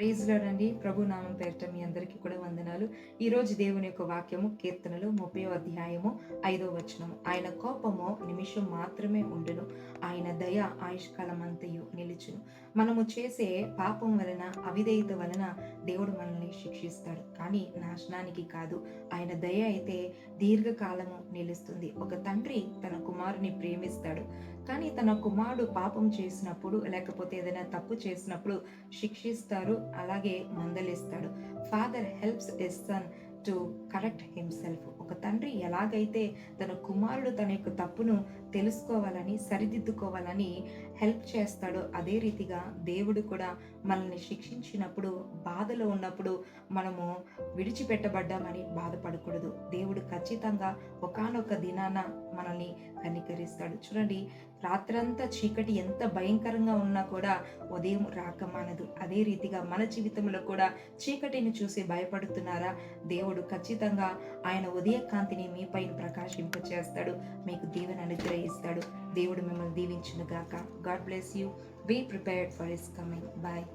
Praise lord అండి. ప్రభు నామం పేరిట మీ అందరికీ కూడా వందనాలు. ఈరోజు దేవుని యొక్క వాక్యము కీర్తనలు 30వ అధ్యాయము 5వ వచనము. ఆయన కోపము నిమిషం మాత్రమే ఉండును, ఆయన దయ ఆయుష్కాలమంతయు నిలుచును. మనము చేసే పాపం వలన, అవిధేయత వలన దేవుడు మనల్ని శిక్షిస్తాడు, కానీ నాశనానికి కాదు. ఆయన దయ అయితే దీర్ఘకాలము నిలుస్తుంది. ఒక తండ్రి తన కుమారుని ప్రేమిస్తాడు, కానీ తన కుమారుడు పాపం చేసినప్పుడు లేకపోతే ఏదైనా తప్పు చేసినప్పుడు శిక్షిస్తారు, అలాగే మందలిస్తాడు. Father helps his son to correct himself. ఒక తండ్రి ఎలాగైతే తన కుమారుడు తన యొక్క తప్పును తెలుసుకోవాలని, సరిదిద్దుకోవాలని హెల్ప్ చేస్తాడో, అదే రీతిగా దేవుడు కూడా మనల్ని శిక్షించినప్పుడు, బాధలో ఉన్నప్పుడు మనము విడిచిపెట్టబడ్డామని బాధపడకూడదు. దేవుడు ఖచ్చితంగా ఒకానొక దినాన మనల్ని కనికరిస్తాడు. చూడండి, రాత్రంతా చీకటి ఎంత భయంకరంగా ఉన్నా కూడా ఉదయం రాకమానదు. అదే రీతిగా మన జీవితంలో కూడా చీకటిని చూసి భయపడుతున్నారా? దేవుడు ఖచ్చితంగా ఆయన ఉదయ కాంతిని మీ పైన ప్రకాశింపచేస్తాడు, మీకు దీవెన అనుగ్రహిస్తాడు. దేవుడు మిమ్మల్ని దీవించును గాక. God bless you. Be prepared for his coming. Bye.